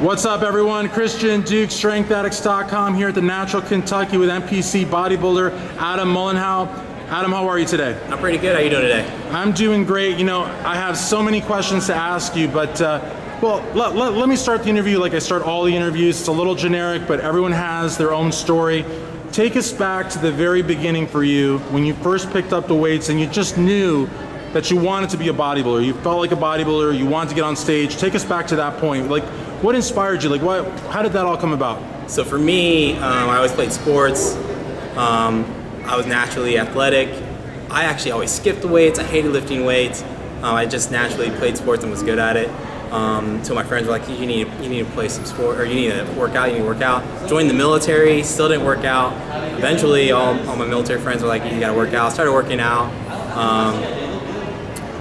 What's up, everyone? Christian Duke, StrengthAddicts.com here at the Natural Kentucky with NPC bodybuilder Adam Malonjao. Adam, how are you today? I'm pretty good. How are you doing today? I'm doing great. You know, I have so many questions to ask you, but well, let me start the interview like I start all the interviews. It's a little generic, but everyone has their own story. Take us back to the very beginning for you, when you first picked up the weights and you just knew that you wanted to be a bodybuilder. You felt like a bodybuilder, you wanted to get on stage. Take us back to that point. Like, what inspired you? Like, how did that all come about? So for me, I always played sports. I was naturally athletic. I actually always skipped the weights. I hated lifting weights. I just naturally played sports and was good at it. So my friends were like, you need to play some sport, or you need to work out, Joined the military, still didn't work out. Eventually, all my military friends were like, you gotta work out. Started working out.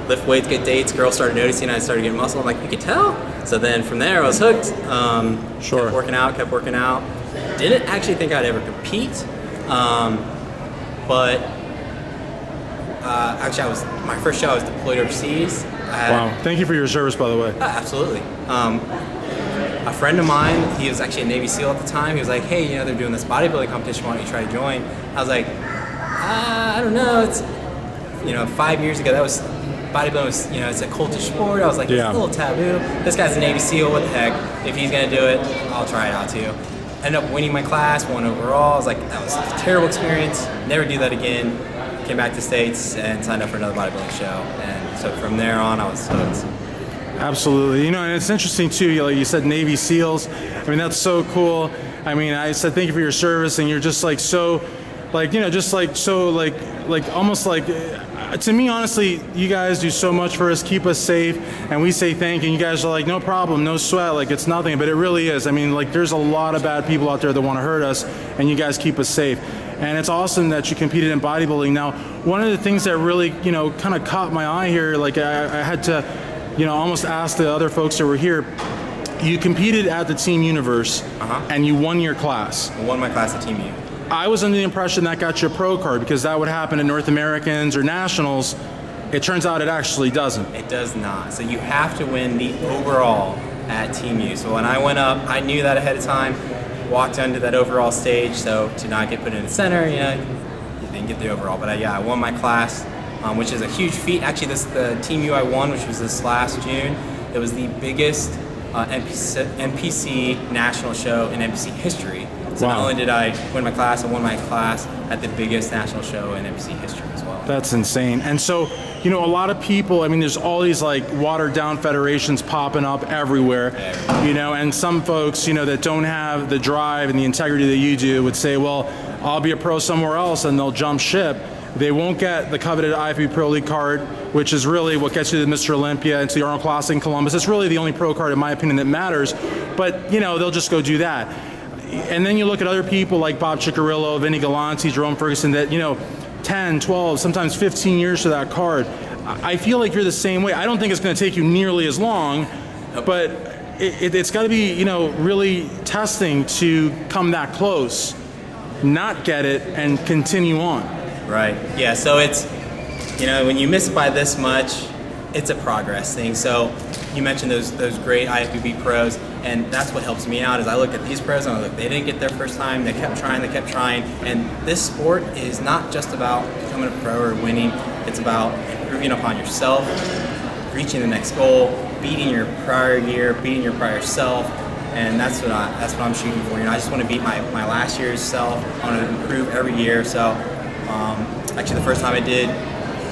Lift weights, get dates. Girls started noticing I started getting muscle. I'm like, you could tell. So then from there, I was hooked. Sure. Kept working out. Didn't actually think I'd ever compete. But actually, my first show I was deployed overseas. Wow! Thank you for your service, by the way. Absolutely. A friend of mine, he was actually a Navy SEAL at the time. He was like, "Hey, you know, they're doing this bodybuilding competition. Why don't you try to join?" I was like, "I don't know. It's 5 years ago. That was bodybuilding was it's a cultish sport. I was like, it's a little taboo. This guy's a Navy SEAL. What the heck? If he's gonna do it, I'll try it out too." Ended up winning my class, won overall. I was like, that was a terrible experience. Never do that again. Came back to the States and signed up for another bodybuilding show. And so from there on, I was hooked. Absolutely. And it's interesting too, like you said, Navy SEALs. I mean, that's so cool. I mean, I said thank you for your service, and you're just like so, like, just like so, like almost like, to me, honestly, you guys do so much for us, keep us safe, and we say thank you. And you guys are like, no problem, no sweat, like it's nothing, but it really is. I mean, like, there's a lot of bad people out there that want to hurt us, and you guys keep us safe. And it's awesome that you competed in bodybuilding. Now, one of the things that really, kind of caught my eye here, like I had to, almost ask the other folks that were here. You competed at the Team Universe, and you won your class. I won my class at Team U. I was under the impression that got you a pro card because that would happen at North Americans or Nationals. It turns out it actually doesn't. It does not. So you have to win the overall at Team U. So when I went up, I knew that ahead of time, walked onto that overall stage, so to not get put in the center, you didn't get the overall. But I won my class, which is a huge feat. Actually, the Team U I won, which was this last June, it was the biggest NPC national show in NPC history. So not only did I win my class, I won my class at the biggest national show in NPC history as well. That's insane. And so, a lot of people, I mean, there's all these like watered down federations popping up everywhere, and some folks, that don't have the drive and the integrity that you do would say, well, I'll be a pro somewhere else, and they'll jump ship. They won't get the coveted IFBB Pro League card, which is really what gets you to Mr. Olympia and to the Arnold Classic in Columbus. It's really the only pro card, in my opinion, that matters. But, they'll just go do that. And then you look at other people like Bob Ciccarillo, Vinny Galanti, Jerome Ferguson that, 10, 12, sometimes 15 years to that card. I feel like you're the same way. I don't think it's going to take you nearly as long, but it's got to be, really testing to come that close, not get it, and continue on. Right. Yeah, so it's, when you miss by this much, it's a progress thing. So you mentioned those great IFBB pros, and that's what helps me out is I look at these pros and I look, they didn't get their first time, they kept trying, and this sport is not just about becoming a pro or winning, it's about improving upon yourself, reaching the next goal, beating your prior year, beating your prior self, and that's what I'm shooting for. I just want to beat my last year's self. I want to improve every year. So actually the first time I did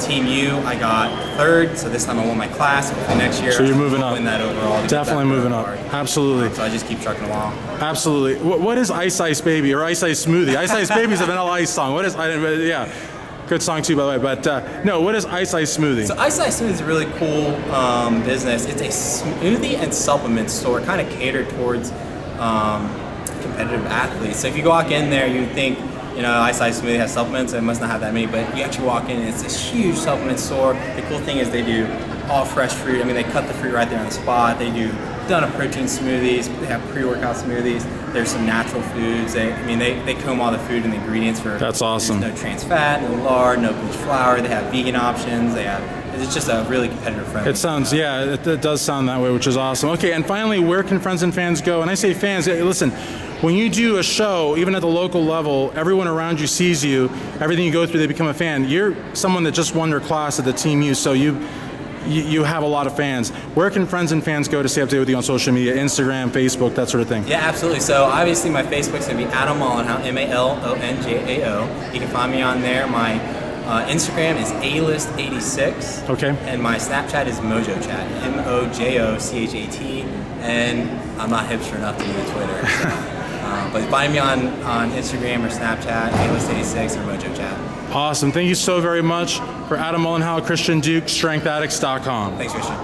Team U, I got third, so this time I won my class. Hopefully next year, so you're moving up. Win that overall. Definitely moving up. Absolutely. So I just keep trucking along. Absolutely. What is Ice Baby or Ice Smoothie? Ice Baby is a Vanilla Ice song. What is? Good song too, by the way. But no, what is Ice Smoothie? So Ice Smoothie is a really cool business. It's a smoothie and supplement store, kind of catered towards competitive athletes. So if you walk in there, you think, Ice Smoothie has supplements, it must not have that many, but you actually walk in and it's this huge supplement store. The cool thing is they do all fresh fruit. I mean, they cut the fruit right there on the spot. They do a ton of protein smoothies. They have pre-workout smoothies. There's some natural foods. They comb all the food and the ingredients for. That's awesome. There's no trans fat, no lard, no bleached flour. They have vegan options. It's just a really competitive friendly. It sounds, it does sound that way, which is awesome. Okay, and finally, where can friends and fans go? And I say fans, listen, when you do a show, even at the local level, everyone around you sees you. Everything you go through, they become a fan. You're someone that just won their class at the Team U, so you have a lot of fans. Where can friends and fans go to stay up to date with you on social media, Instagram, Facebook, that sort of thing? Yeah, absolutely. So obviously my Facebook's going to be Adam Malonjao, Malonjao. You can find me on there. My Instagram is alist86. Okay. And my Snapchat is MojoChat, MojoChat. And I'm not hipster enough to use Twitter. So, but find me on Instagram or Snapchat, alist86 or MojoChat. Awesome. Thank you so very much. For Adam Malonjao, Christian Duke, StrengthAddicts.com. Thanks, Christian.